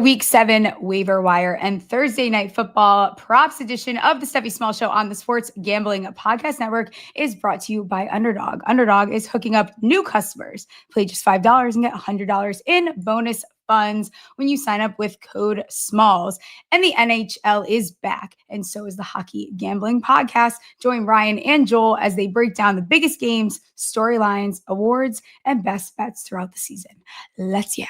Week 7 waiver wire and Thursday night football props edition of the Stephie Smalls Show on the Sports Gambling Podcast Network is brought to you by Underdog. Underdog is hooking up new customers. Play just $5 and get $100 in bonus funds when you sign up with code SMALLS. And the NHL is back, and so is the Hockey Gambling Podcast. Join Ryan and Joel as they break down the biggest games, storylines, awards, and best bets throughout the season. Let's yap.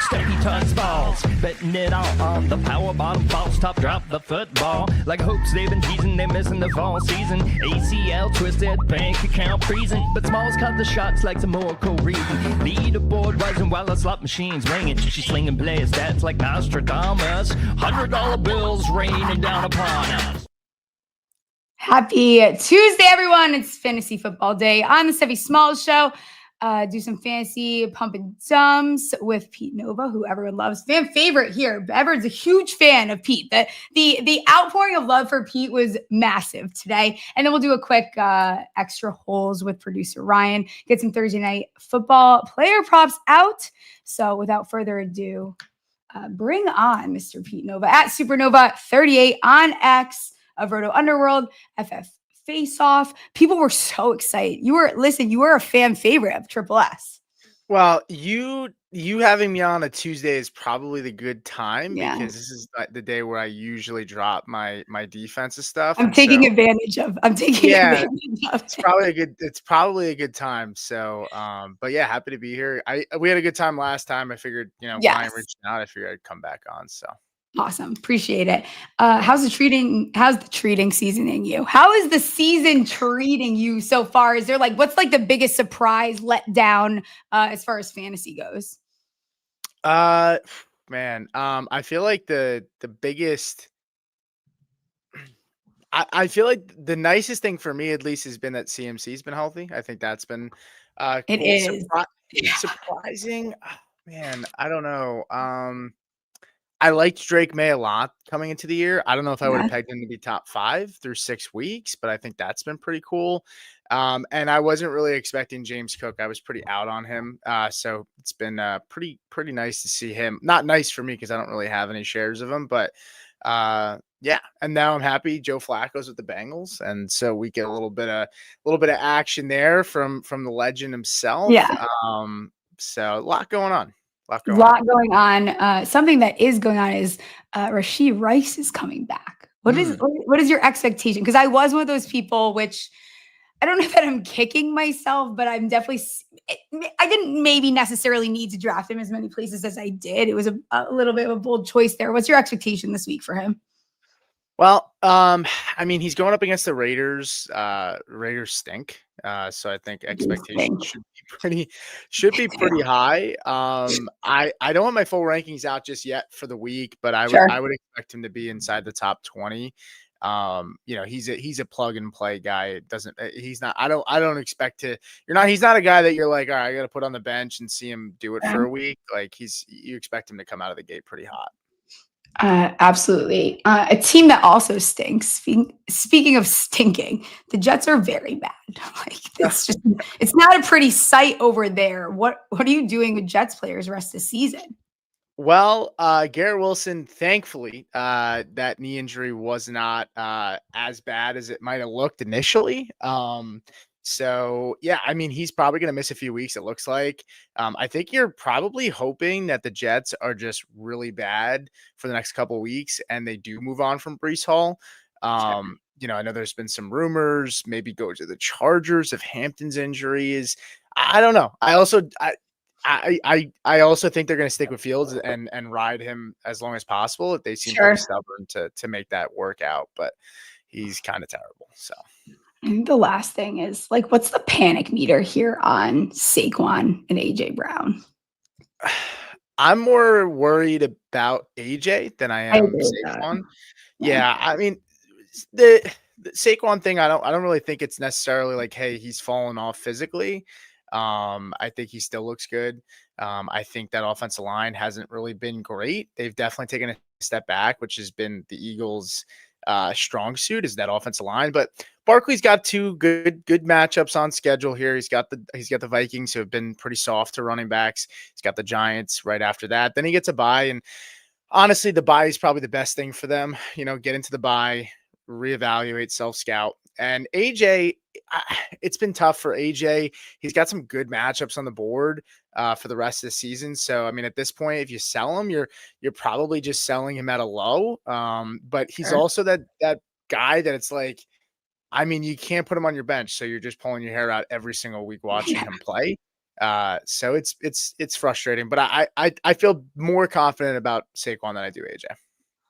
Stephie turns balls, betting it all on the power bottom, false top, drop the football. Like hopes they've been teasing, they're missing the fall season. ACL twisted, bank account freezing, but Smalls cut the shots like some Oracle reading. Leaderboard rising while the slot machine's ringing. She's slinging player stats like Nostradamus. $100 bills raining down upon us. Happy Tuesday, everyone. It's fantasy football day on the Stephie Smalls Show. Do some fantasy pump and dumps with Pete Nova, who everyone loves. Fan favorite here. Everyone's a huge fan of Pete. The outpouring of love for Pete was massive today. And then we'll do a quick extra holes with producer Ryan. Get some Thursday night football player props out. So without further ado, bring on Mr. Pete Nova at Supernova38 on X of RotoUnderworld, FF Faceoff. People were so excited. You were a fan favorite of Triple S. Well, you having me on a Tuesday is probably the good time because this is the day where I usually drop my defensive stuff. I'm taking advantage of. It's probably a good time. So, but yeah, happy to be here. We had a good time last time. I figured, Ryan reached out. I figured I'd come back on. So. Awesome. Appreciate it. How's the treating seasoning you? How is the season treating you so far? Is there what's the biggest surprise let down as far as fantasy goes? Man, I feel like the biggest, I feel like the nicest thing for me at least has been that CMC's been healthy. I think that's been cool. It is surprising. Man, I don't know. I liked Drake Maye a lot coming into the year. I don't know if I would have pegged him to be top 5 through 6 weeks, but I think that's been pretty cool. And I wasn't really expecting James Cook. I was pretty out on him. So it's been pretty nice to see him. Not nice for me because I don't really have any shares of him, but yeah. And now I'm happy Joe Flacco's with the Bengals, and so we get a little bit of action there from the legend himself. Yeah. So a lot going on. Going on. Something that is going on is Rashee Rice is coming back. What is your expectation? Because I was one of those people, which I don't know that I'm kicking myself, but I'm definitely. I didn't maybe necessarily need to draft him as many places as I did. It was a little bit of a bold choice there. What's your expectation this week for him? Well, I mean, he's going up against the Raiders. Raiders stink. So I think expectations should be pretty high. I don't have my full rankings out just yet for the week, but I would expect him to be inside the top 20. He's a plug and play guy. He's not a guy that you're like, all right, I got to put on the bench and see him do it for a week. You expect him to come out of the gate pretty hot. Absolutely. A team that also stinks. Speaking of stinking, the Jets are very bad. It's not a pretty sight over there. What are you doing with Jets players rest of the season? Well, Garrett Wilson, thankfully, that knee injury was not as bad as it might have looked initially. So, yeah, I mean, he's probably going to miss a few weeks, it looks like. I think you're probably hoping that the Jets are just really bad for the next couple of weeks and they do move on from Breece Hall. I know there's been some rumors, maybe go to the Chargers if Hampton's injury is. I don't know. I also think they're going to stick with Fields and ride him as long as possible. They seem pretty stubborn to make that work out, but he's kind of terrible. So. And the last thing is what's the panic meter here on Saquon and AJ Brown? I'm more worried about AJ than I am Saquon. Yeah, I mean the Saquon thing, I don't really think it's necessarily hey, he's fallen off physically. I think he still looks good. I think that offensive line hasn't really been great. They've definitely taken a step back, which has been the Eagles' strong suit is that offensive line. But Barkley's got two good matchups on schedule here. He's got the Vikings, who have been pretty soft to running backs. He's got the Giants right after that. Then he gets a bye, and honestly, the bye is probably the best thing for them. Get into the bye, reevaluate, self-scout. And AJ, it's been tough for AJ. He's got some good matchups on the board for the rest of the season. So, I mean, at this point, if you sell him, you're probably just selling him at a low. But he's also that guy that it's like, I mean, you can't put him on your bench, so you're just pulling your hair out every single week watching him play. So it's frustrating, but I feel more confident about Saquon than I do AJ.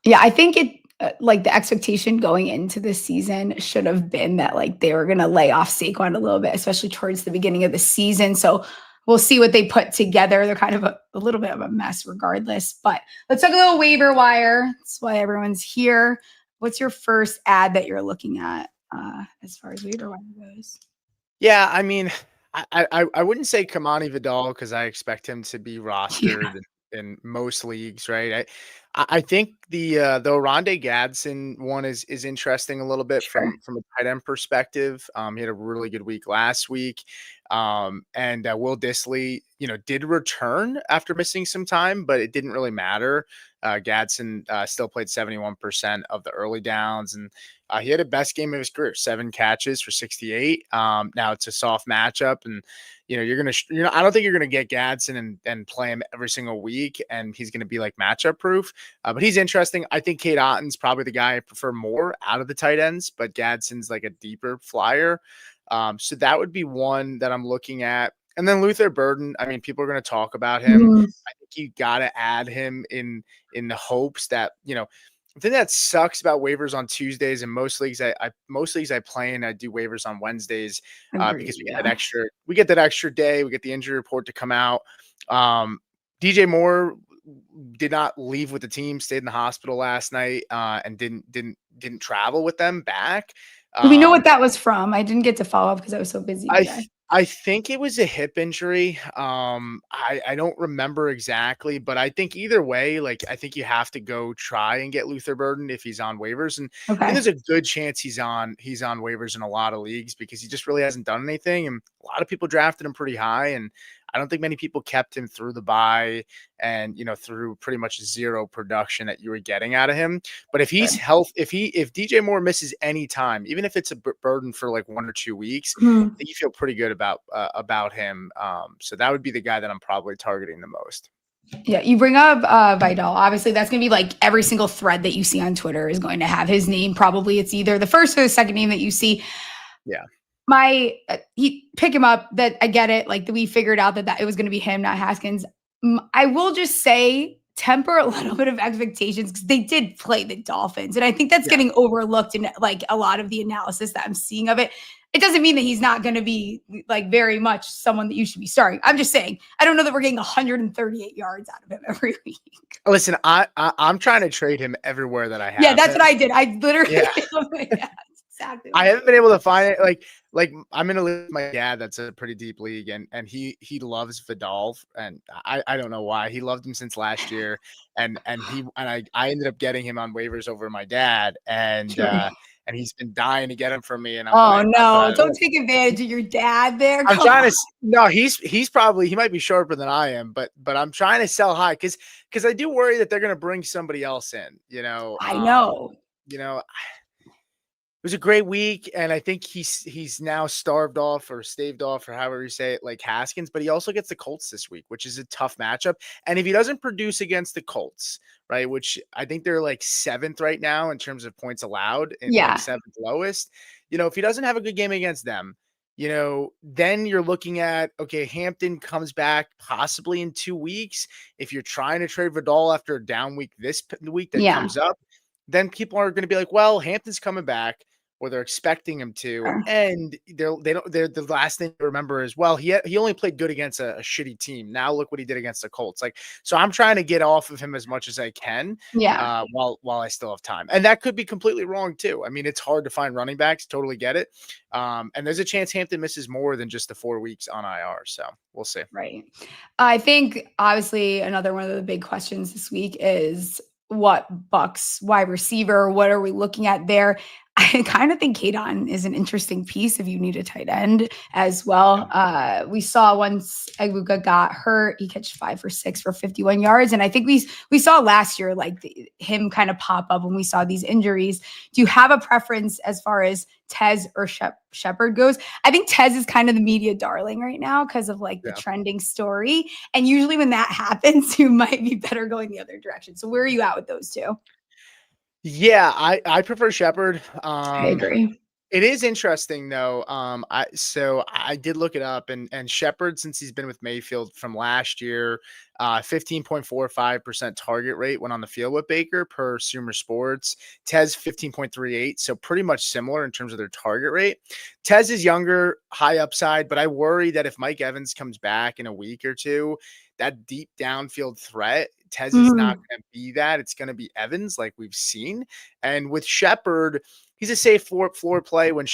Yeah, I think it like the expectation going into this season should have been that like they were going to lay off Saquon a little bit, especially towards the beginning of the season. So we'll see what they put together. They're kind of a little bit of a mess regardless, but let's talk a little waiver wire. That's why everyone's here. What's your first ad that you're looking at as far as waiver wire goes? Yeah, I mean, I wouldn't say Kamani Vidal because I expect him to be rostered in most leagues, right? I think the Ron Gadson one is interesting a little bit from a tight end perspective. He had a really good week last week. And Will Dissly, did return after missing some time, but it didn't really matter. Gadson still played 71% of the early downs, and he had a best game of his career, 7 catches for 68. Now it's a soft matchup, and I don't think you're gonna get Gadson and play him every single week, and he's gonna be like matchup proof. But he's interesting. I think Cade Otton's probably the guy I prefer more out of the tight ends, but Gadson's like a deeper flyer. So that would be one that I'm looking at. And then Luther Burden, I mean, people are going to talk about him. I think you got to add him in the hopes that, the thing that sucks about waivers on Tuesdays, and most leagues I play in, I do waivers on Wednesdays because we get that extra day. We get the injury report to come out. DJ Moore did not leave with the team, stayed in the hospital last night and didn't travel with them back. Do we know what that was from? I didn't get to follow up because I was so busy today. I think it was a hip injury. I don't remember exactly, but I think either way, like I think you have to go try and get Luther Burden if he's on waivers. And I think there's a good chance he's on waivers in a lot of leagues because he just really hasn't done anything. And a lot of people drafted him pretty high, and I don't think many people kept him through the bye and, through pretty much zero production that you were getting out of him. But if he's if DJ Moore misses any time, even if it's a burden for like 1 or 2 weeks, I think you feel pretty good about him. So that would be the guy that I'm probably targeting the most. Yeah, you bring up Vidal. Obviously, that's going to be like every single thread that you see on Twitter is going to have his name. Probably it's either the first or the second name that you see. Yeah. He pick him up. That I get it. Like we figured out that it was going to be him, not Haskins. I will just say temper a little bit of expectations because they did play the Dolphins, and I think that's getting overlooked in like a lot of the analysis that I'm seeing of it. It doesn't mean that he's not going to be like very much someone that you should be starting. I'm just saying, I don't know that we're getting 138 yards out of him every week. Listen, I'm trying to trade him everywhere that I have. Yeah, that's what I did. I literally, exactly. I haven't been able to find it. Like I'm in a league with my dad that's a pretty deep league, and he loves Vidal, and I don't know why. He loved him since last year, and I ended up getting him on waivers over my dad, and he's been dying to get him from me. And don't take advantage of your dad there. I'm trying to. No, he might be sharper than I am, but I'm trying to sell high because I do worry that they're going to bring somebody else in. I know. It was a great week, and I think he's now staved off or however you say it, like Haskins, but he also gets the Colts this week, which is a tough matchup. And if he doesn't produce against the Colts, right, which I think they're like 7th right now in terms of points allowed, and like 7th lowest, if he doesn't have a good game against them, then you're looking at, okay, Hampton comes back possibly in 2 weeks. If you're trying to trade Vidal after a down week this week that comes up, then people are going to be like, well, Hampton's coming back, or they're expecting him to, and they're the last thing to remember is, well, he only played good against a shitty team. Now look what he did against the Colts. Like, so I'm trying to get off of him as much as I can, while I still have time, and that could be completely wrong too. I mean, it's hard to find running backs. Totally get it, and there's a chance Hampton misses more than just the 4 weeks on IR. So we'll see. Right. I think obviously another one of the big questions this week is what Bucs wide receiver, what are we looking at there? I kind of think Cade Otton is an interesting piece if you need a tight end as well. We saw once Egbuka got hurt, he catch 5 for 6 for 51 yards. And I think we saw last year, like him kind of pop up when we saw these injuries. Do you have a preference as far as Tez or Shepard goes? I think Tez is kind of the media darling right now because of like the trending story. And usually when that happens, you might be better going the other direction. So where are you at with those two? Yeah, I prefer Shepard. I agree. It is interesting though. I did look it up, and Shepard, since he's been with Mayfield from last year, 15.45% target rate when on the field with Baker per Sumer Sports. Tez 15.38, so pretty much similar in terms of their target rate. Tez is younger, high upside, but I worry that if Mike Evans comes back in a week or two, that deep downfield threat, Tez is not going to be that. It's going to be Evans, like we've seen. And with Shepard, he's a safe floor play. When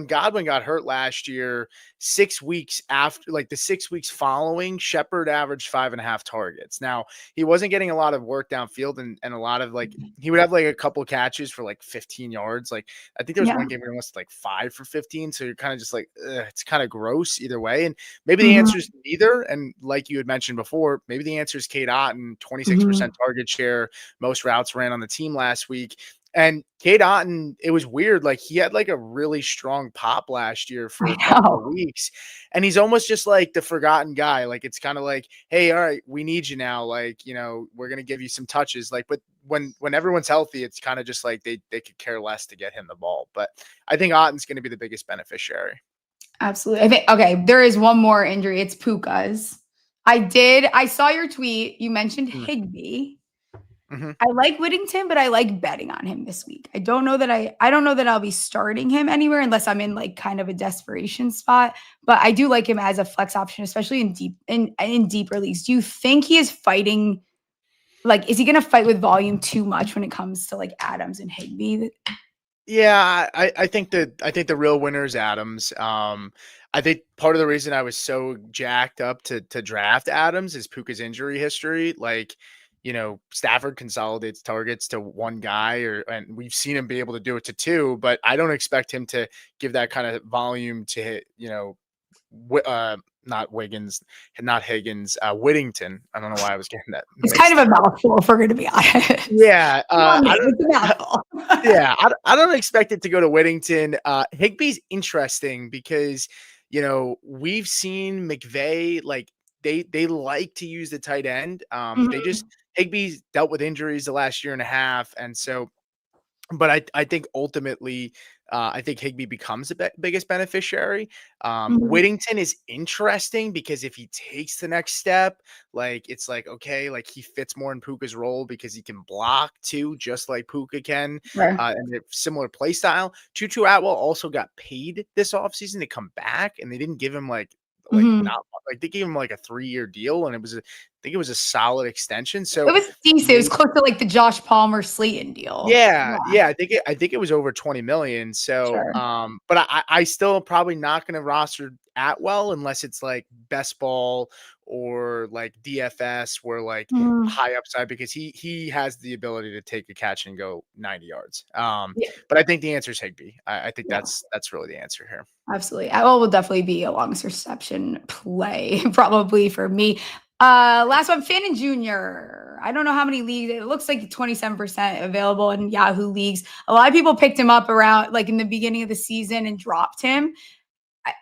Godwin got hurt last year, 6 weeks after, like the 6 weeks following, Shepard averaged 5.5 targets. Now, he wasn't getting a lot of work downfield and a lot of like, he would have like a couple catches for like 15 yards. Like, I think there was one game where he almost like 5 for 15. So you're kind of just like, it's kind of gross either way. And maybe the answer is neither. And like you had mentioned before, maybe the answer is Cade Otton, 26% target share, most routes ran on the team last week. And Cade Otton, it was weird. Like he had like a really strong pop last year for a couple of weeks. And he's almost just like the forgotten guy. Like it's kind of like, hey, all right, we need you now. Like, you know, we're going to give you some touches. Like, but when everyone's healthy, it's kind of just like they could care less to get him the ball. But I think Otton's going to be the biggest beneficiary. Absolutely. I think, okay, there is one more injury. It's Puka's. I saw your tweet. You mentioned Higbee. I like Whittington, but I like betting on him this week. I don't know that I'll be starting him anywhere unless I'm in like kind of a desperation spot. But I do like him as a flex option, especially in deeper leagues. Do you think he is fighting? Like, is he going to fight with volume too much when it comes to like Adams and Higbee? Yeah, I think the real winner is Adams. I think part of the reason I was so jacked up to draft Adams is Puka's injury history. Like, you know, Stafford consolidates targets to one guy, and we've seen him be able to do it to two, but I don't expect him to give that kind of volume to, you know, not Higgins, Whittington. I don't know why I was getting that. It's kind of a mouthful, if we're going to be honest. Yeah. It's a mouthful. Yeah. I don't expect it to go to Whittington. Higbee's interesting because, you know, we've seen McVay, like they like to use the tight end. Higbee's dealt with injuries the last year and a half. And so, but I think ultimately, I think Higbee becomes the biggest beneficiary. Whittington is interesting because if he takes the next step, like it's like, okay, like he fits more in Puka's role because he can block too, just like Puka can, and they're similar play style. Tutu Atwell also got paid this offseason to come back, and they didn't give him not like they gave him like a 3-year deal, and I think it was a solid extension. So it was decent. It was close to like the Josh Palmer Slayton deal. Yeah. I think it was over 20 million. So, but I still probably not going to roster Atwell unless it's like best ball or like DFS where like high upside, because he has the ability to take a catch and go 90 yards. But I think the answer is Higbee. I think that's really the answer here. Absolutely. Atwell will definitely be a long reception play probably for me. Last one, Fannin Jr. I don't know how many leagues. It looks like 27% available in Yahoo leagues. A lot of people picked him up around like in the beginning of the season and dropped him.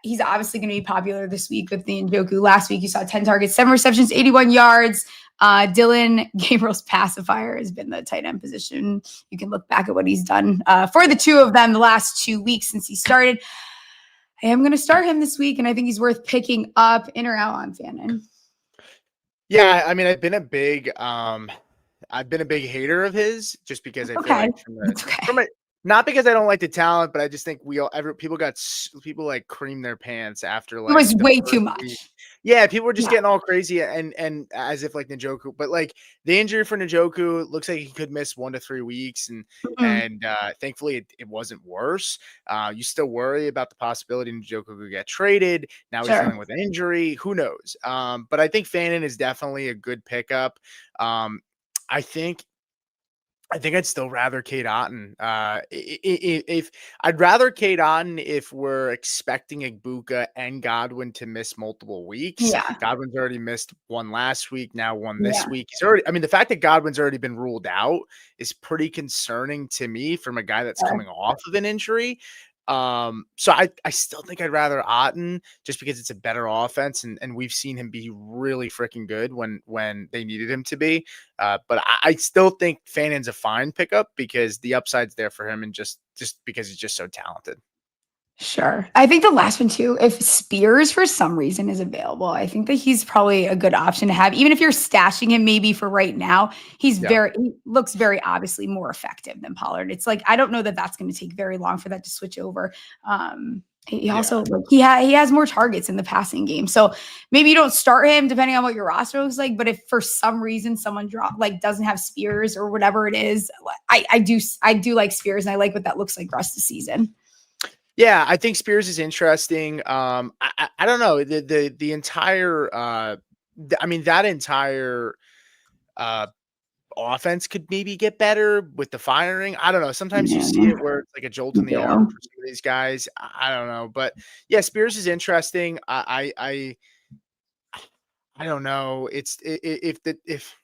He's obviously going to be popular this week with the Njoku. Last week, you saw 10 targets, 7 receptions, 81 yards. Dylan Gabriel's pacifier has been the tight end position. You can look back at what he's done for the two of them the last 2 weeks since he started. I am going to start him this week, and I think he's worth picking up in or out on Fannin. Yeah, I mean, I've been a big hater of his just because I feel like not because I don't like the talent, but I just think people like cream their pants after like it was way too much. Week. Yeah, people were just getting all crazy and as if like Njoku, but like the injury for Njoku looks like he could miss 1 to 3 weeks, and thankfully it wasn't worse. You still worry about the possibility Njoku could get traded. Now he's dealing with an injury. Who knows? But I think Fannin is definitely a good pickup. I think I think I'd still rather Cade Otton. If I'd rather Cade Otton if we're expecting Igbukah and Godwin to miss multiple weeks. Yeah. Godwin's already missed one last week, now one this Yeah. week. He's already. I mean, the fact that Godwin's already been ruled out is pretty concerning to me from a guy that's coming off of an injury. So I still think I'd rather Otton just because it's a better offense and we've seen him be really freaking good when they needed him to be. But I still think Fannin's a fine pickup because the upside's there for him and just because he's just so talented. Sure. I think the last one too, if Spears for some reason is available, I think that he's probably a good option to have. Even if you're stashing him maybe for right now, he looks very obviously more effective than Pollard. It's like, I don't know that that's going to take very long for that to switch over. He also he has more targets in the passing game. So maybe you don't start him depending on what your roster looks like. But if for some reason someone doesn't have Spears or whatever it is, I do like Spears and I like what that looks like the rest of the season. Yeah, I think Spears is interesting. I don't know the entire. That entire offense could maybe get better with the firing. I don't know. Sometimes you see it where it's like a jolt in the arm for some of these guys. I don't know, but yeah, Spears is interesting. I don't know. If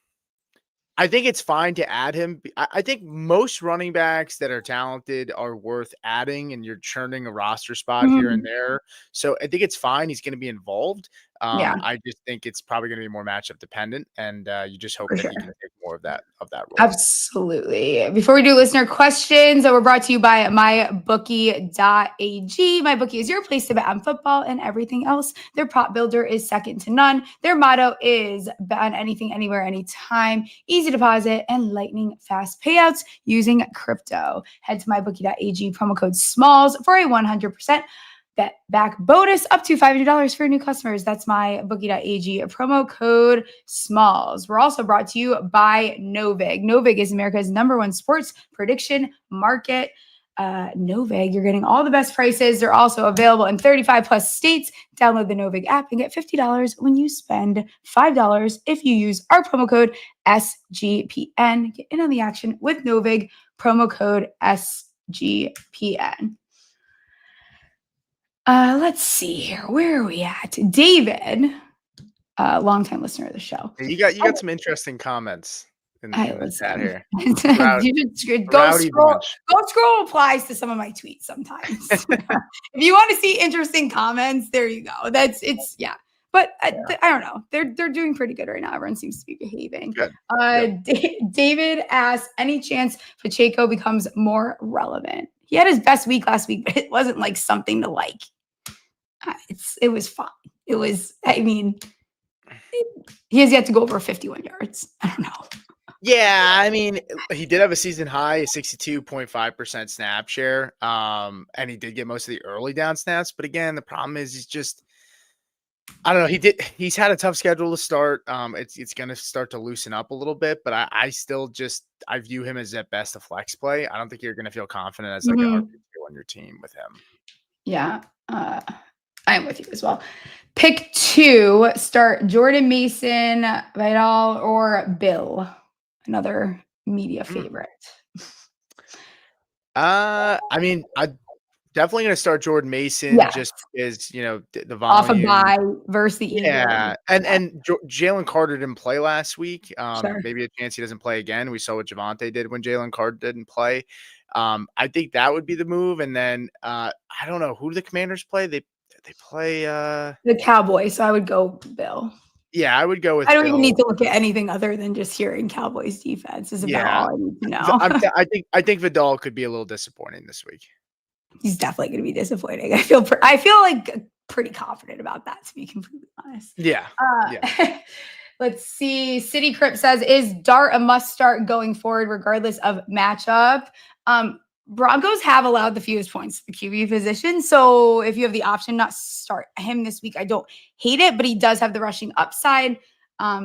I think it's fine to add him. I think most running backs that are talented are worth adding, and you're churning a roster spot here and there. So I think it's fine. He's going to be involved. I just think it's probably going to be more matchup dependent, and you just hope that he can take more of that role. Absolutely. Before we do listener questions, that were brought to you by mybookie.ag. MyBookie is your place to bet on football and everything else. Their prop builder is second to none. Their motto is bet on anything, anywhere, anytime. Easy deposit and lightning fast payouts using crypto. Head to mybookie.ag, promo code SMALLS for a 100% bet back bonus up to $500 for new customers. That's mybookie.ag, promo code SMALLS. We're also brought to you by Novig. Novig is America's #1 sports prediction market. Novig, you're getting all the best prices. They're also available in 35 plus states. Download the Novig app and get $50 when you spend $5 if you use our promo code SGPN. Get in on the action with Novig, promo code SGPN. Let's see here. Where are we at? David, longtime listener of the show. You got some interesting comments in the chat here. Go scroll applies to some of my tweets sometimes. If you want to see interesting comments, there you go. But I don't know. They're doing pretty good right now. Everyone seems to be behaving. Good. David asks, any chance Pacheco becomes more relevant? He had his best week last week, but it wasn't like something to like. It was fine. It was, he has yet to go over 51 yards. I don't know. Yeah, he did have a season high, 62.5% snap share. And he did get most of the early down snaps. But again, the problem is he's just, I don't know. He's had a tough schedule to start. It's going to start to loosen up a little bit, but I still I view him as at best a flex play. I don't think you're going to feel confident as like a RB2 on your team with him. Yeah, I'm with you as well. Pick 2, start Jordan Mason, Vidal, or Bill. Another media favorite. I'm definitely going to start Jordan Mason just because, the volume. Off a bye versus the Eagles. Yeah, and Jalen Carter didn't play last week. Sure. Maybe a chance he doesn't play again. We saw what Javonte did when Jalen Carter didn't play. I think that would be the move. And then I don't know, who do the Commanders play? They play the Cowboys, so I would go Bill. Yeah, I would go with I don't Bill. even need to look at anything other than just hearing Cowboys defense is about all I need to know. I think Vidal could be a little disappointing this week. He's definitely going to be disappointing. I feel like pretty confident about that, to be completely honest. Yeah. Let's see. City Crypt says, is Dart a must start going forward regardless of matchup? Broncos have allowed the fewest points to the QB position. So if you have the option not start him this week, I don't hate it, but he does have the rushing upside.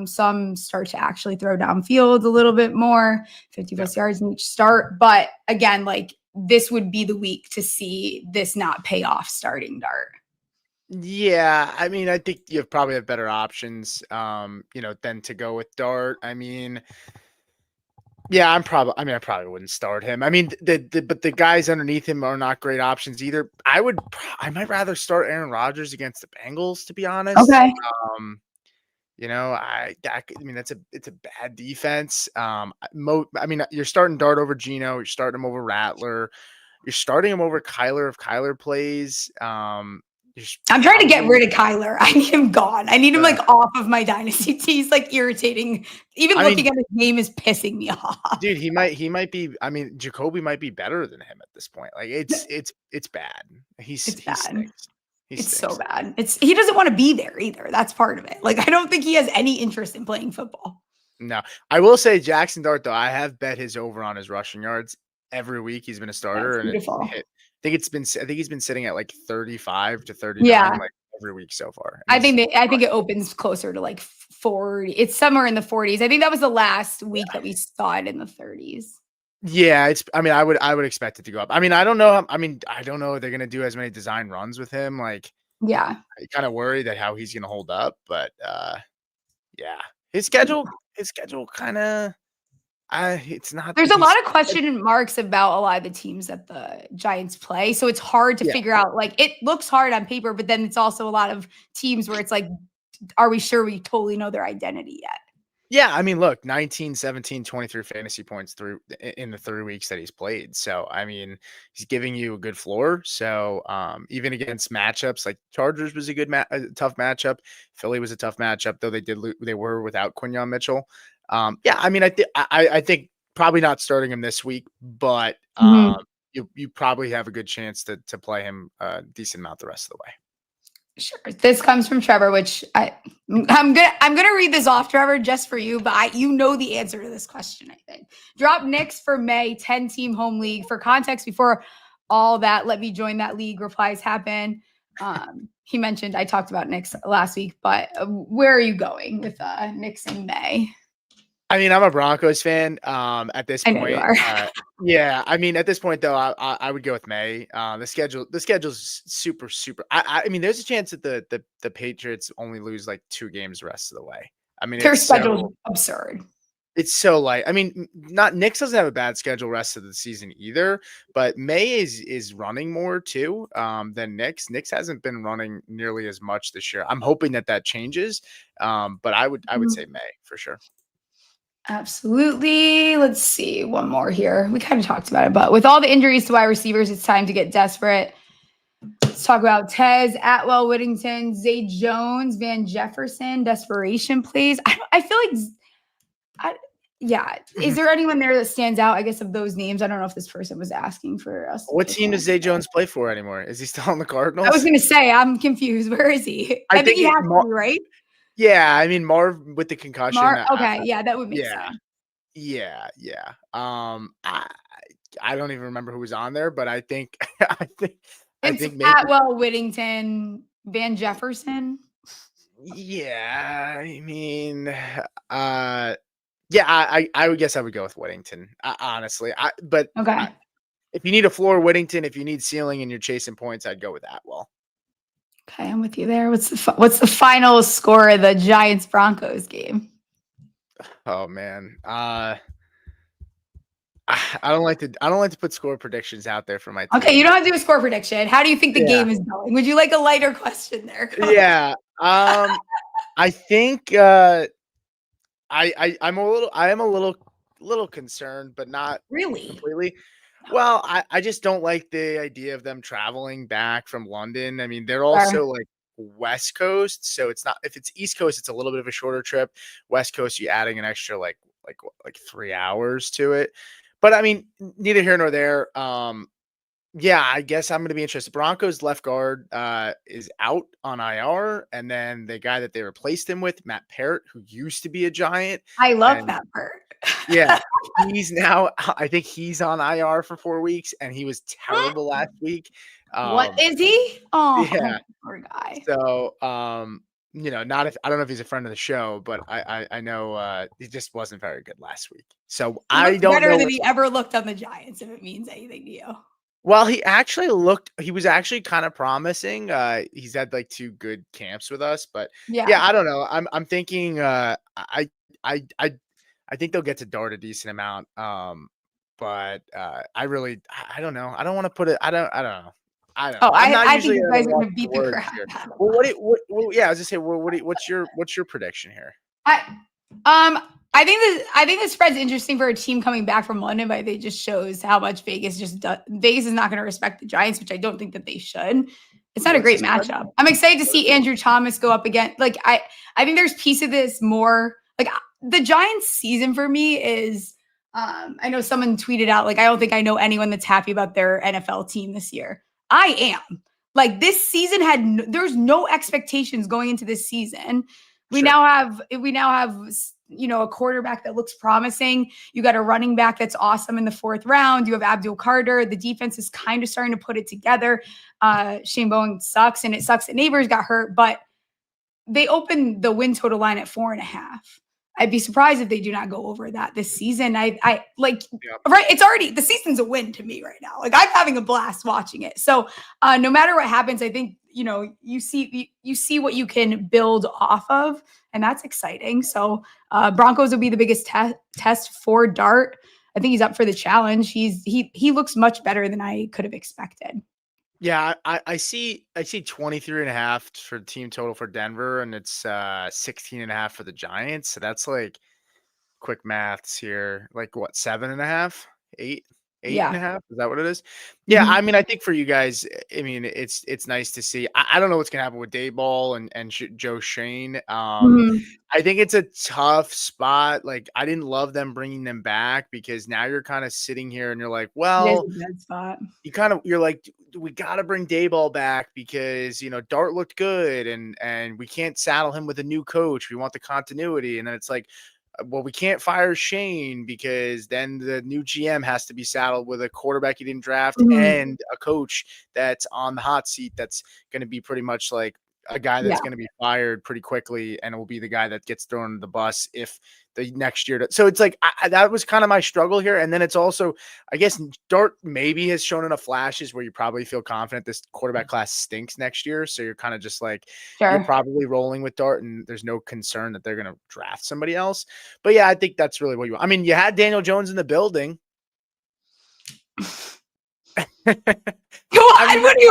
Some start to actually throw downfield a little bit more, 50 plus yards in each start. But again, this would be the week to see this not pay off starting Dart. Yeah, I think you probably have better options, than to go with Dart. Yeah, I probably wouldn't start him. I mean, but the guys underneath him are not great options either. I might rather start Aaron Rodgers against the Bengals, to be honest. Okay. It's a bad defense. You're starting Dart over Geno, you're starting him over Rattler, you're starting him over Kyler if Kyler plays. I'm trying to get rid of Kyler. I need him gone. I need him like off of my dynasty. He's like irritating. Even looking at his name is pissing me off. Dude, he might be. I mean, Jacoby might be better than him at this point. Like it's bad. It's bad. It's so bad. He doesn't want to be there either. That's part of it. Like I don't think he has any interest in playing football. No, I will say Jaxson Dart though. I have bet his over on his rushing yards every week. He's been a starter, and I think he's been sitting at like 35 to 39 like every week so far. I think it opens closer to like 40. It's somewhere in the 40s. I think that was the last week that we saw it in the 30s. Yeah, I would expect it to go up. I mean, I don't know if they're gonna do as many design runs with him. Like, yeah, I kind of worry that how he's gonna hold up, but yeah, his schedule kind of. It's not. There's a lot of question marks about a lot of the teams that the Giants play, so it's hard to figure out. Like, it looks hard on paper, but then it's also a lot of teams where it's like, are we sure we totally know their identity yet? Yeah, I mean, look, 19, 17, 23 fantasy points in the 3 weeks that he's played. So, I mean, he's giving you a good floor. So, even against matchups like Chargers was a tough matchup. Philly was a tough matchup, though they were without Quinyon Mitchell. Yeah, I mean, I think probably not starting him this week, but you probably have a good chance to play him a decent amount the rest of the way. Sure. This comes from Trevor, which I'm gonna read this off, Trevor, just for you, but you know the answer to this question, I think. Drop Knicks for May 10-team home league. For context, before all that, let me join that league replies happen. He mentioned I talked about Knicks last week, but where are you going with Knicks in May? I mean, I'm a Broncos fan. At this point, yeah. I mean, at this point, though, I would go with Maye. The schedule's super. I mean, there's a chance that the Patriots only lose like 2 games the rest of the way. I mean, their schedule's absurd. It's so light. I mean, Knicks doesn't have a bad schedule rest of the season either, but Maye is running more too than Knicks. Knicks hasn't been running nearly as much this year. I'm hoping that changes, but I would say Maye for sure. Absolutely. Let's see. One more here. We kind of talked about it, but with all the injuries to wide receivers, it's time to get desperate. Let's talk about Tez, Atwell, Whittington, Zay Jones, Van Jefferson, desperation plays. I feel like, Is there anyone there that stands out, I guess, of those names? I don't know if this person was asking for us. What team does Zay Jones play for anymore? Is he still on the Cardinals? I was going to say, I'm confused. Where is he? I think he has to be, right? Yeah, I mean Marv with the concussion. Okay, that would make sense. Yeah. I don't even remember who was on there, but I think maybe Atwell, Whittington, Van Jefferson. Yeah, I mean, I would guess I would go with Whittington. Honestly, if you need a floor, Whittington. If you need ceiling and you're chasing points, I'd go with Atwell. Okay, I'm with you there. What's the final score of the Giants-Broncos game? Oh man, I don't like to put score predictions out there for my team. Okay, you don't have to do a score prediction. How do you think the game is going? Would you like a lighter question there? Yeah, I think I am a little concerned, but not really completely. Well, I just don't like the idea of them traveling back from London. I mean, they're also like West Coast, so it's not. If it's East Coast, it's a little bit of a shorter trip. West Coast, you adding an extra like 3 hours to it. But I mean, neither here nor there. Yeah, I guess I'm going to be interested. Broncos left guard is out on IR, and then the guy that they replaced him with, Matt Parrott, who used to be a Giant. I love Matt Parrott. Yeah, I think he's on IR for 4 weeks, and he was terrible last week. What is he? Oh, yeah, poor guy. So, I don't know if he's a friend of the show, but I know he just wasn't very good last week. So I don't know better than he ever looked on the Giants, if it means anything to you. Well, he was actually kind of promising. He's had like 2 good camps with us, but yeah, I don't know. I'm thinking I think they'll get to Dart a decent amount. But I don't know. I don't want to put it. I don't know. Oh, I'm not I think usually you at a guys are loss gonna for beat the words crap here. out of Well, us. yeah, I was just saying. What's your prediction here? I think the spread's interesting for a team coming back from London, but it just shows how much Vegas Vegas is not going to respect the Giants, which I don't think that they should. It's not a What's the great spread? matchup. I'm excited to see Andrew Thomas go up again. Like I think there's piece of this more like the Giants season for me is I know someone tweeted out like I don't think I know anyone that's happy about their NFL team this year. I am. Like this season there's no expectations going into this season. We Sure. now have a quarterback that looks promising. You got a running back that's awesome in the 4th round. You have Abdul Carter. The defense is kind of starting to put it together. Shane Bowen sucks, and it sucks that Neighbors got hurt, but they opened the win total line at 4.5. I'd be surprised if they do not go over that this season. Right. It's already the season's a win to me right now. Like I'm having a blast watching it. So no matter what happens, I think you see what you can build off of, and that's exciting. So Broncos will be the biggest test for Dart. I think he's up for the challenge. He looks much better than I could have expected. Yeah, I see 23.5 for the team total for Denver, and it's 16.5 for the Giants. So that's like quick maths here. Like what, 7.5, 8.5? Is that what it is? Yeah, Mhm. I mean, I think for you guys, I mean, it's nice to see. I don't know what's gonna happen with Dayball and Joe Shane. Mhm. I think it's a tough spot. Like, I didn't love them bringing them back because now you're kind of sitting here and you're like, It is well, a bad spot. you're like, we got to bring Dayball back because Dart looked good and we can't saddle him with a new coach. We want the continuity, and then it's like, well, we can't fire Shane because then the new GM has to be saddled with a quarterback he didn't draft and a coach that's on the hot seat that's going to be pretty much like a guy that's going to be fired pretty quickly, and it will be the guy that gets thrown in the bus if the next year. So it's like that was kind of my struggle here. And then it's also, I guess, Dart maybe has shown enough flashes where you probably feel confident this quarterback class stinks next year. So you're kind of just like, you're probably rolling with Dart, and there's no concern that they're going to draft somebody else. But yeah, I think that's really what you want. I mean, you had Daniel Jones in the building. Go on. I mean, what do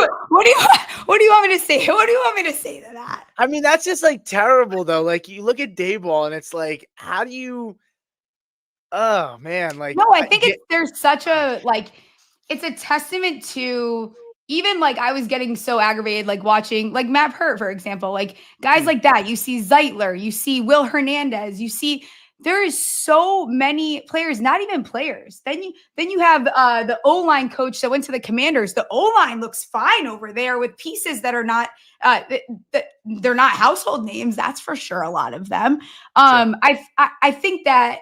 you want me to say? What do you want me to say to that? I mean, that's just like terrible though. Like you look at Dayball and it's like, how do you? Oh man, like no, I think there's such a it's a testament to even like I was getting so aggravated like watching like Matt Hurt, for example, like guys like that. You see Zeitler, you see Will Hernandez, you see. There is so many players, not even players. Then you have the O-line coach that went to the Commanders. The O-line looks fine over there with pieces that are not they're not household names. That's for sure. A lot of them. Sure. I think that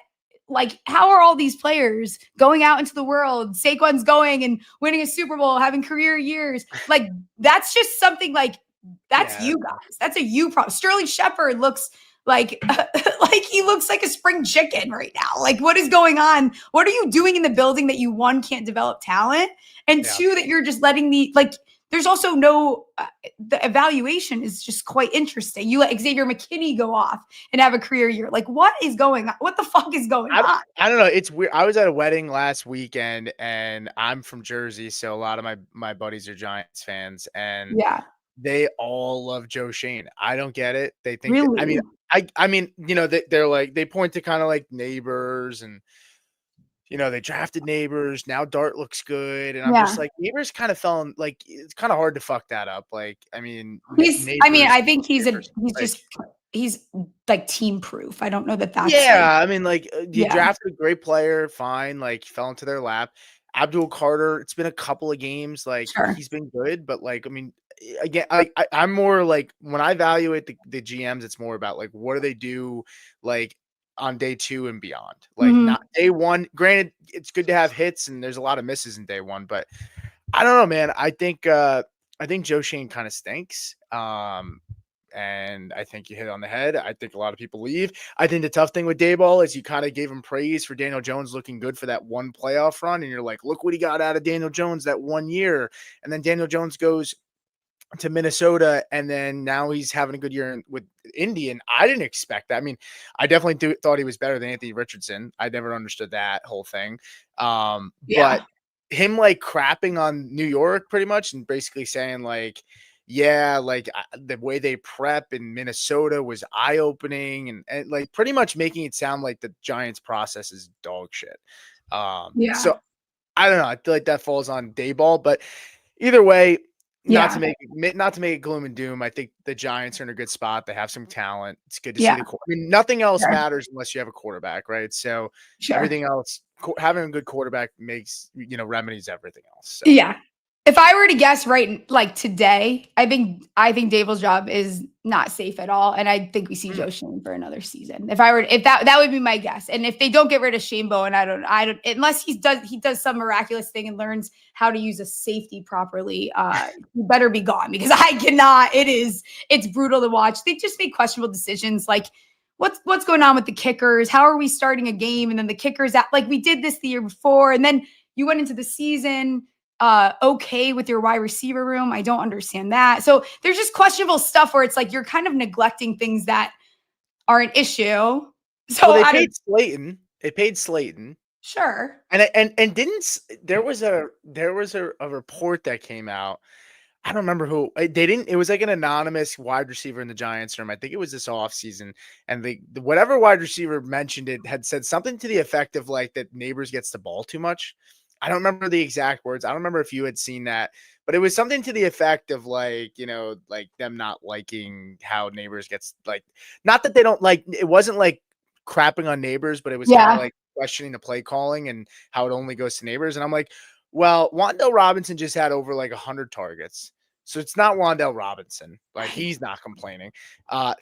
like how are all these players going out into the world? Saquon's going and winning a Super Bowl, having career years. Like that's just something like that's you guys. That's a you problem. Sterling Shepard looks like he looks like a spring chicken right now. Like what is going on? What are you doing in the building that you one can't develop talent and two that you're just letting there's also no the evaluation is just quite interesting. You let Xavier McKinney go off and have a career year. Like what is going on? What the fuck is going on? I don't know. It's weird. I was at a wedding last weekend and I'm from Jersey, so a lot of my buddies are Giants fans, and they all love Joe Shane. I don't get it. They think really? I mean, they're like, they point to kind of like Neighbors and, they drafted Neighbors. Now Dart looks good. And I'm just like, Neighbors kind of fell in, like, it's kind of hard to fuck that up. Like, I mean, I think he's like team proof. I don't know that that's I mean, like you drafted a great player. Fine. Like fell into their lap. Abdul Carter, it's been a couple of games. Like he's been good, but like, I mean, again, I'm more like when I evaluate the GMs, it's more about like what do they do like on day 2 and beyond, like not day 1. Granted, it's good to have hits and there's a lot of misses in day 1, but I don't know, man. I think Joe Shane kind of stinks. And I think you hit on the head. I think a lot of people leave. I think the tough thing with Dayball is you kind of gave him praise for Daniel Jones looking good for that one playoff run. And you're like, look what he got out of Daniel Jones that 1 year. And then Daniel Jones goes to Minnesota, and then now he's having a good year with Indy, and I didn't expect that. I mean, I definitely thought he was better than Anthony Richardson. I never understood that whole thing. But him like crapping on New York pretty much and basically saying like, yeah, like the way they prep in Minnesota was eye-opening and like pretty much making it sound like the Giants process is dog shit. So I don't know. I feel like that falls on Dayball, but either way, not to make it gloom and doom. I think the Giants are in a good spot. They have some talent. It's good to see I mean, nothing else matters unless you have a quarterback, right? So everything else, having a good quarterback makes, remedies everything else. So. Yeah. If I were to guess right, like today, I think Daboll's job is not safe at all, and I think we see Joe Schoen for another season. If that would be my guess, and if they don't get rid of Shane Bowen, I don't unless he does some miraculous thing and learns how to use a safety properly, he better be gone because I cannot. It's brutal to watch. They just make questionable decisions, like what's going on with the kickers? How are we starting a game and then the kickers like we did this the year before, and then you went into the season. Okay with your wide receiver room. I don't understand that. So there's just questionable stuff where it's like you're kind of neglecting things that are an issue. So they paid Slayton. They paid Slayton. Sure. And didn't there was a report that came out. I don't remember who it was like an anonymous wide receiver in the Giants room. I think it was this offseason. And whatever wide receiver mentioned it had said something to the effect of like that Neighbors gets the ball too much. I don't remember the exact words. I don't remember if you had seen that, but it was something to the effect of like, like them not liking how Neighbors gets like, not that they don't like, it wasn't like crapping on Neighbors, but it was kind of like questioning the play calling and how it only goes to Neighbors. And I'm like, well, Wan'Dale Robinson just had over like 100 targets. So it's not Wan'Dale Robinson. Like he's not complaining.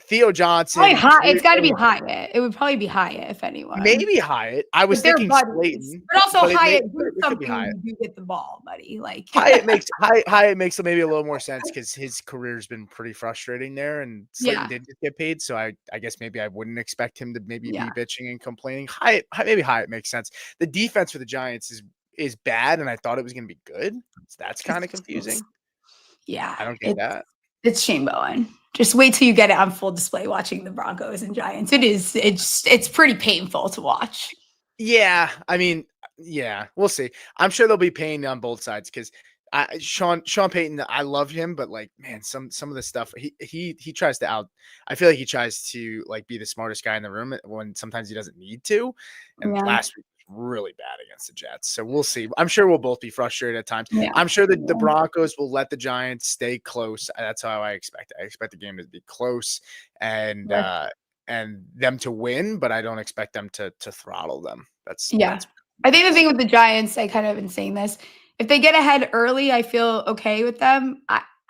Theo Johnson. It's got to be Hyatt. It would probably be Hyatt if anyone. Maybe Hyatt. I was thinking Slayton. But also Hyatt do something when you get the ball, buddy. Like Hyatt makes maybe a little more sense because his career's been pretty frustrating there, and Slayton did get paid. So I guess maybe I wouldn't expect him to maybe be bitching and complaining. Maybe Hyatt makes sense. The defense for the Giants is bad, and I thought it was going to be good. So that's kind of confusing. Yeah, I don't get that. It's Shane Bowen. Just wait till you get it on full display watching the Broncos and Giants. It's pretty painful to watch. Yeah, I mean, yeah, we'll see. I'm sure there'll be pain on both sides because Sean Payton, I love him, but like, man, some of the stuff he tries to I feel like he tries to like be the smartest guy in the room when sometimes he doesn't need to. And last week really bad against the Jets. So we'll see. I'm sure we'll both be frustrated at times. Yeah. I'm sure that the Broncos will let the Giants stay close. That's how I expect it. I expect the game to be close and them to win, but I don't expect them to throttle them. That's I think the thing with the Giants, I kind of been saying this, if they get ahead early, I feel okay with them.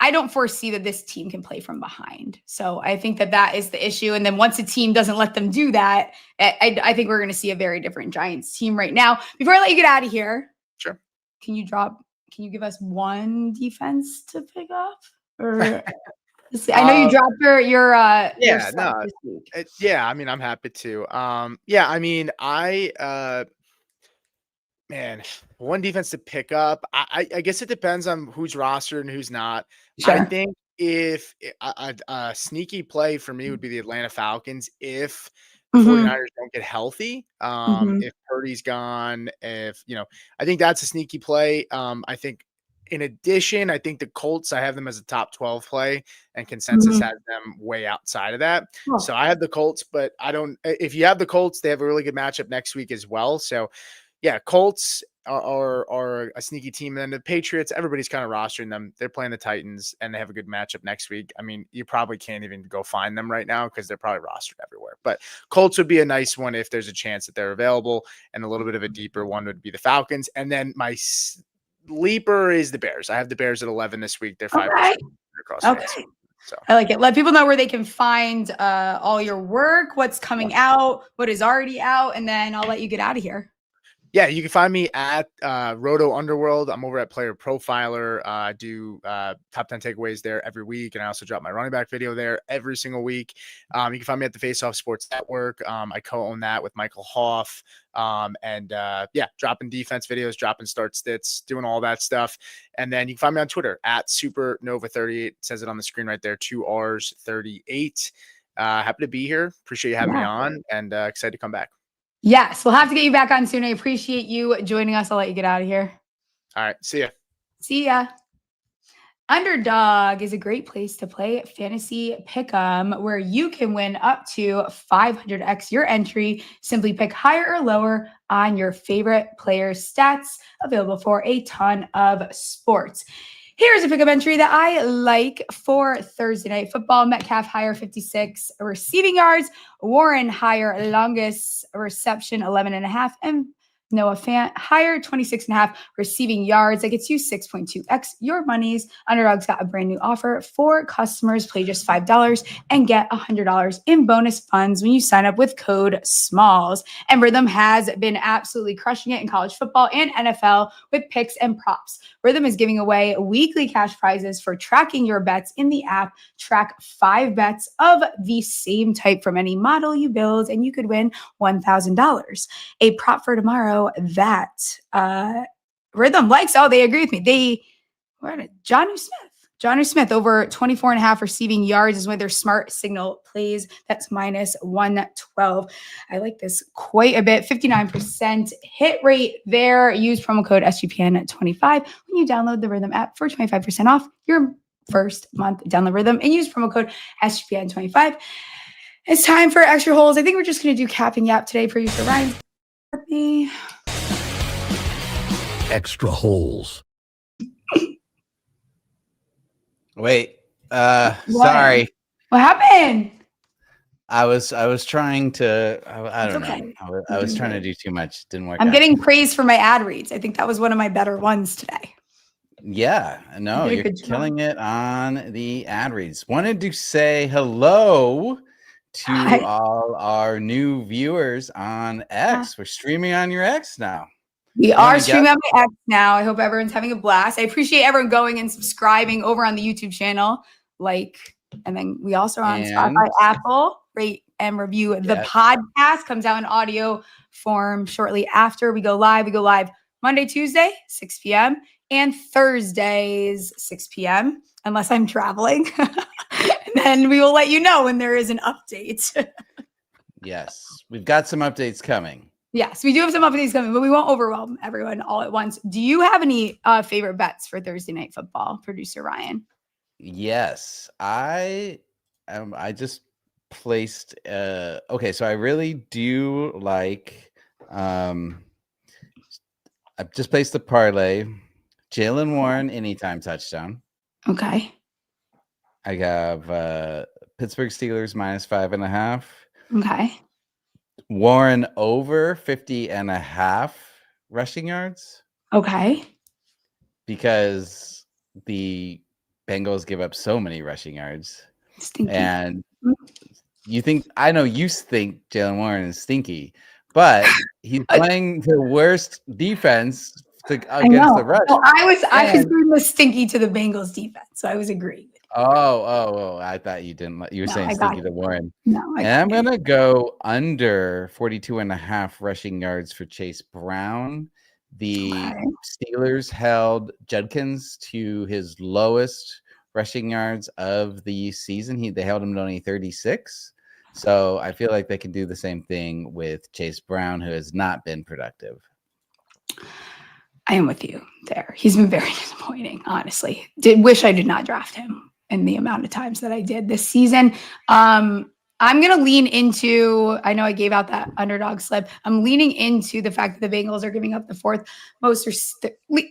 I don't foresee that this team can play from behind. So I think that is the issue. And then once a team doesn't let them do that, I think we're going to see a very different Giants team right now. Before I let you get out of here, sure. Can you give us one defense to pick off? Or I know you dropped your this week. I mean, I'm happy to. Man, one defense to pick up. I guess it depends on who's rostered and who's not. Sure. I think if a sneaky play for me would be the Atlanta Falcons if 49ers don't get healthy. If Purdy's gone, I think that's a sneaky play. I think in addition, I think the Colts, I have them as a top 12 play, and consensus has them way outside of that. Oh. So I have the Colts, but if you have the Colts, they have a really good matchup next week as well. So yeah, Colts are a sneaky team. And then the Patriots, everybody's kind of rostering them. They're playing the Titans, and they have a good matchup next week. I mean, you probably can't even go find them right now because they're probably rostered everywhere. But Colts would be a nice one if there's a chance that they're available, and a little bit of a deeper one would be the Falcons. And then my sleeper is the Bears. I have the Bears at 11 this week. They're 5% across. Okay. So I like it. Let people know where they can find all your work, what's coming out, what is already out, and then I'll let you get out of here. Yeah, you can find me at RotoUnderworld. I'm over at Player Profiler. I do top 10 takeaways there every week, and I also drop my running back video there every single week. You can find me at the Faceoff Sports Network. I co-own that with Michael Hoff. Dropping defense videos, dropping start stits, doing all that stuff. And then you can find me on Twitter at Supernova38. It says it on the screen right there, 2Rs38. Happy to be here. Appreciate you having me on, and excited to come back. Yes, we'll have to get you back on soon. I appreciate you joining us. I'll let you get out of here. All right. See ya. See ya. Underdog is a great place to play fantasy pick'em where you can win up to 500x your entry. Simply pick higher or lower on your favorite player's stats, available for a ton of sports. Here's a pickup entry that I like for Thursday Night Football. Metcalf higher 56 receiving yards. Warren higher longest reception 11.5. And Noah Fant higher 26.5 receiving yards. That gets you 6.2x your monies. Underdog's got a brand new offer for customers. Play just $5 and get $100 in bonus funds when you sign up with code SMALLS. And Rhythm has been absolutely crushing it in college football and NFL with picks and props. Rhythm is giving away weekly cash prizes for tracking your bets in the app. Track 5 bets of the same type from any model you build, and you could win $1,000. A prop for tomorrow that Rhythm likes. Oh, they agree with me. Jonnu Smith over 24.5 receiving yards is one of their smart signal plays. That's -112. I like this quite a bit. 59% hit rate there. Use promo code SGPN at 25 when you download the Rhythm app for 25% off your first month. Download Rhythm and use promo code SGPN 25. It's time for extra holes. I think we're just going to do Cap and Yap today. Producer Ryan. Extra holes. Wait, sorry. What happened? I was trying to, I don't okay. know. I was trying to do too much. Didn't work I'm out. getting praise for my ad reads. I think that was one of my better ones today. Yeah, no, You did a you're good job. killing it on the ad reads. Wanted to say hello to Hi. all our new viewers on X. We're streaming on your X now. We are Morning, streaming on my X now. I hope everyone's having a blast. I appreciate everyone going and subscribing over on the YouTube channel. And then we also are on Spotify, Apple. Rate and review the podcast. Comes out in audio form shortly after we go live. We go live Monday, Tuesday, 6 p.m. and Thursdays, 6 p.m. unless I'm traveling. And then we will let you know when there is an update. Yes, we've got some updates coming. Yes, we do have some updates coming, but we won't overwhelm everyone all at once. Do you have any favorite bets for Thursday Night Football, Producer Ryan? Yes, I just placed. Okay, so I really do like. I've just placed the parlay. Jalen Warren anytime touchdown. Okay. I have Pittsburgh Steelers -5.5. Okay. Warren over 50.5 rushing yards. Okay. Because the Bengals give up so many rushing yards. Stinky. And you think, I know you think Jalen Warren is stinky, but he's playing the worst defense against the rush. Well, I was doing the stinky to the Bengals defense, so I was agreeing. Oh, I thought you didn't. You were saying stinky to Warren. No, and I'm going to go under 42.5 rushing yards for Chase Brown. The Steelers held Judkins to his lowest rushing yards of the season. They held him to only 36. So I feel like they can do the same thing with Chase Brown, who has not been productive. I am with you there. He's been very disappointing, honestly. Wish I did not draft him in the amount of times that I did this season. I'm going to lean into, I know I gave out that underdog slip. I'm leaning into the fact that the Bengals are giving up the fourth most.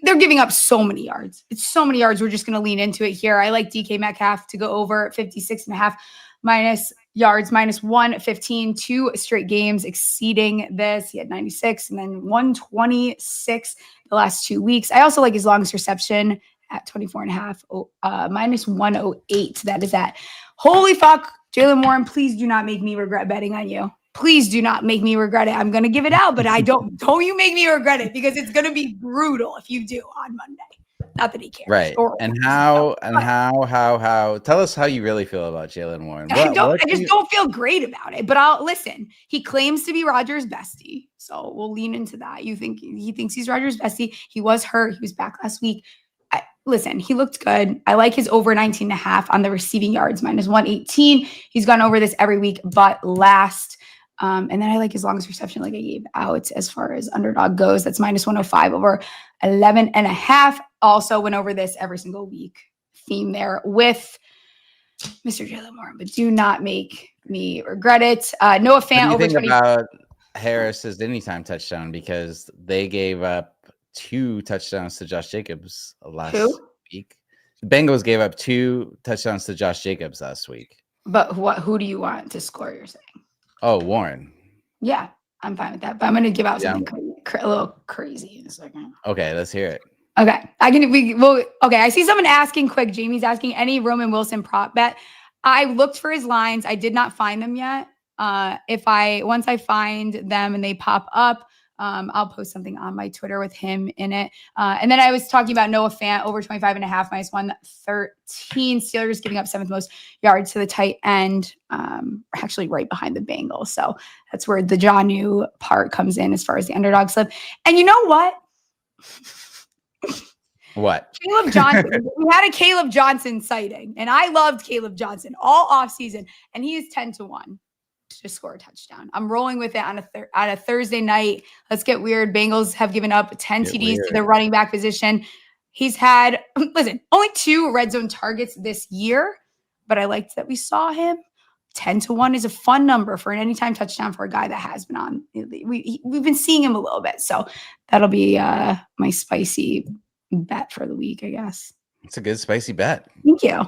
They're giving up so many yards. It's so many yards. We're just going to lean into it here. I like DK Metcalf to go over 56.5 minus yards, -115, 2 straight games exceeding this. He had 96 and then 126 the last 2 weeks. I also like his longest reception at 24.5, -108. That is that. Holy fuck, Jalen Warren, please do not make me regret betting on you. Please do not make me regret it. I'm going to give it out, but don't you make me regret it, because it's going to be brutal if you do on Monday. Not that he cares. Right. And how tell us how you really feel about Jaylen Warren. I just don't feel great about it, but I'll listen. He claims to be Rodgers' bestie, so we'll lean into that. He thinks he's Rodgers' bestie. He was hurt. He was back last week. Listen, he looked good. I like his over 19.5 on the receiving yards, -118. He's gone over this every week, but last. And then I like his longest reception, like I gave out as far as underdog goes. That's -105 over 11.5. Also went over this every single week. Theme there with Mr. Jaylen Warren, but do not make me regret it. Noah Fant over 20. About Harris's anytime touchdown, because they gave up 2 touchdowns to Josh Jacobs last week. The Bengals gave up 2 touchdowns to Josh Jacobs last week. But who do you want to score, you're saying? Oh, Warren. Yeah, I'm fine with that. But I'm going to give out something a little crazy in a second. Okay, let's hear it. Okay. Okay. I see someone asking quick. Jamie's asking any Roman Wilson prop bet. I looked for his lines. I did not find them yet. Once I find them and they pop up, I'll post something on my Twitter with him in it. And then I was talking about Noah Fant over 25.5 -113. Steelers giving up 7th most yards to the tight end, actually right behind the Bengals. So that's where the Jonnu part comes in as far as the underdog slip. And you know what? What? Caleb Johnson. We had a Caleb Johnson sighting, and I loved Caleb Johnson all offseason, and he is 10-1 to score a touchdown. I'm rolling with it on a Thursday night. Let's get weird. Bengals have given up 10 TDs to the running back position. He's had, only 2 red zone targets this year, but I liked that we saw him. 10-1 is a fun number for an anytime touchdown for a guy that has been on. We've been seeing him a little bit, so that'll be my spicy bet for the week, I guess. It's a good spicy bet. Thank you.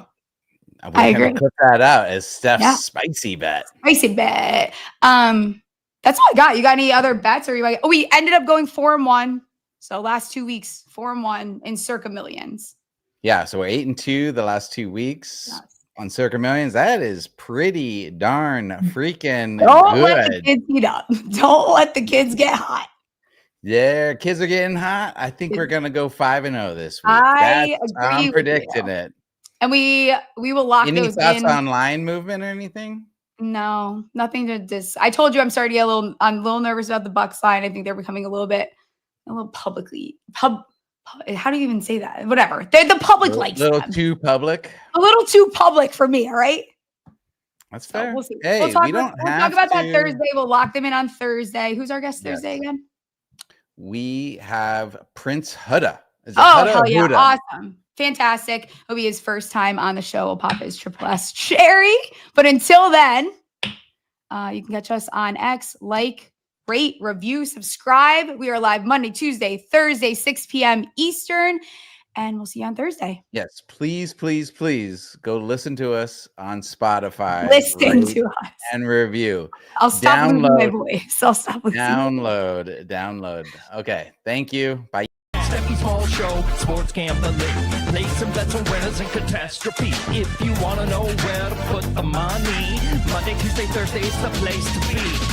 I agree. Put that out as Steph's spicy bet. Spicy bet. That's all I got. You got any other bets? Or we ended up going 4-1. So last 2 weeks, 4-1 in Circa Millions. Yeah, so we're 8-2 the last 2 weeks on Circa Millions. That is pretty darn freaking Don't good. let the kids heat up. Don't let the kids get hot. Yeah, kids are getting hot. I think we're gonna go 5-0 this week. I'm predicting it. And we will lock any those thoughts in. on line movement or anything? No, nothing to dis. I told you I'm starting to get I'm a little nervous about the Bucs line. I think they're becoming a little publicly how do you even say that? Whatever. They're the public likes them. Too public. A little too public for me, all right? That's fair. So we'll see. Hey, we'll talk about that Thursday. We'll lock them in on Thursday. Who's our guest Thursday again? We have Prince Huda. Hell yeah. Awesome. Fantastic. It'll be his first time on the show. We'll pop his Triple S cherry. But until then, you can catch us on X, rate, review, subscribe. We are live Monday, Tuesday, Thursday, 6 p.m. Eastern. And we'll see you on Thursday. Yes, please, please, please go listen to us on Spotify. Listen to us. And review. I'll stop losing my voice. I'll stop losing. Download. Okay. Thank you. Bye. Stephie Smalls Show, sports gambling. Play some bets on winners and catastrophe. If you want to know where to put the money, Monday, Tuesday, Thursday is the place to be.